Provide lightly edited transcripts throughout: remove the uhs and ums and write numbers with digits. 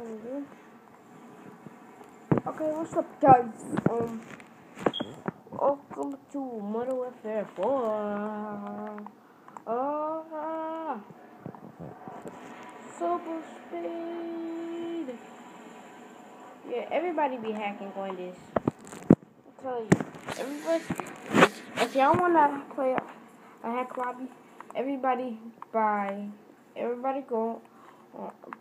Okay, what's up, guys? Welcome to Modern Warfare 4. Super speed. Yeah, everybody be hacking on this. I tell you, everybody. If y'all wanna play a hack lobby, everybody go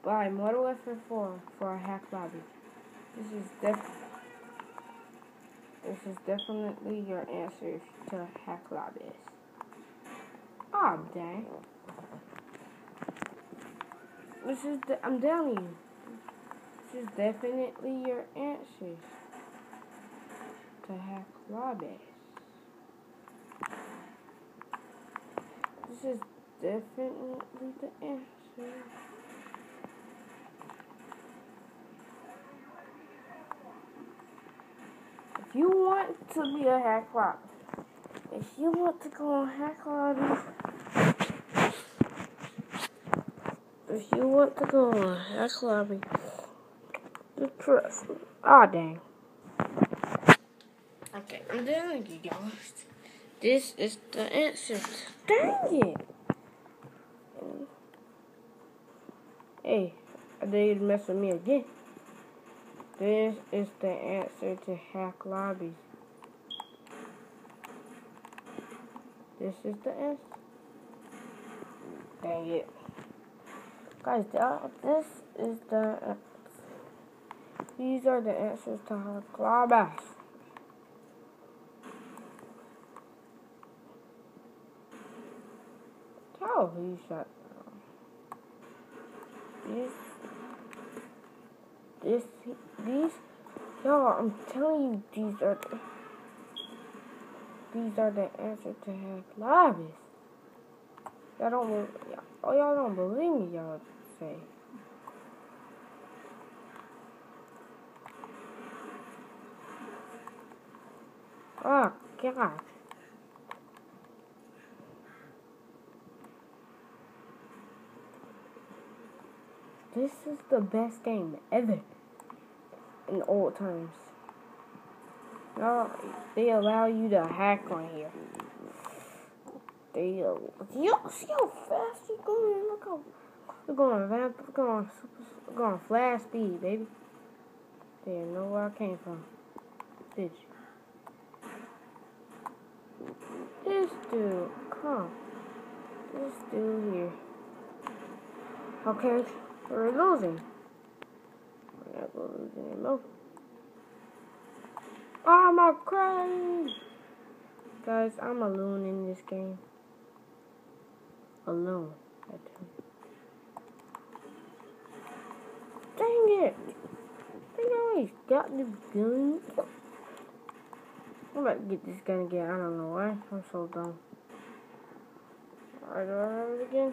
buy Modern Warfare 4 for a hack lobby. This is definitely your answer to hack lobbies. Oh dang! I'm telling you, this is definitely your answer to hack lobbies. This is definitely the answer. If you want to be a hack lobby, if you want to go on hack lobby, just trust me. Oh dang. Okay, I'm telling you guys. This is the answer. Dang it. Hey, I dare you to mess with me again. This is the answer to hack lobbies. This is the answer. Dang it. Guys, this is the these are the answers to hack lobbies. How he shut these, y'all, I'm telling you, these are the answer to hack lobbies. Y'all don't believe me, y'all say. Oh, God. This is the best game ever in old times. No, they allow you to hack on here. You see how fast you're going? Look how we're going flash speed, baby. They didn't know where I came from, did you? This dude here. Okay, we're losing. We're not gonna lose anymore. Oh my God! Guys, I'm alone in this game. Alone. Dang it! They always got this gun. I'm about to get this gun again. I don't know why. I'm so dumb. Alright, do I have it again?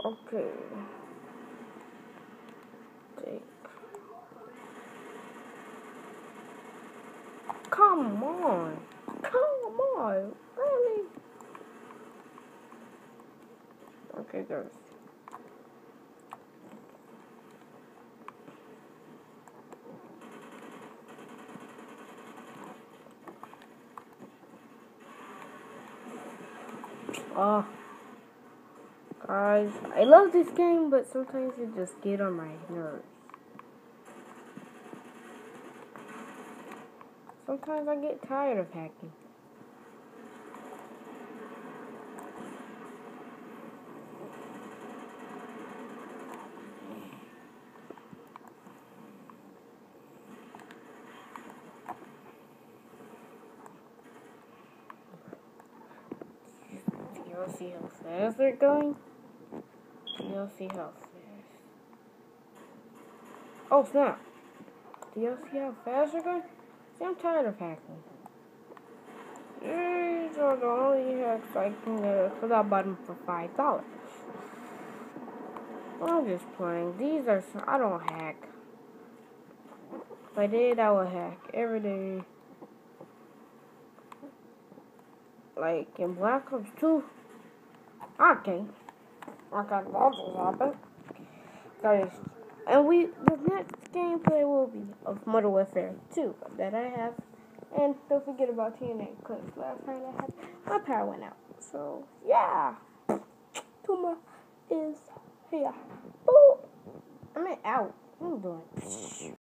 Okay. Come on. Really? Okay, guys. Guys, I love this game, but sometimes it just get on my nerves. Sometimes I get tired of hacking. You'll see how fast they're going. You'll see how fast. Oh snap! Do y'all see how fast they're going? See, I'm tired of hacking. These are the only hacks I can get for that button for $5. I'm just playing. I don't hack. If I did, I would hack every day. like in Black Ops 2. Okay. Okay, that's happen. Guys, and the next gameplay will be of Modern Warfare 2 that I have. And don't forget about TNA, because last night my power went out. So, yeah. Tuma is here. Boop. I mean, out. What am I doing?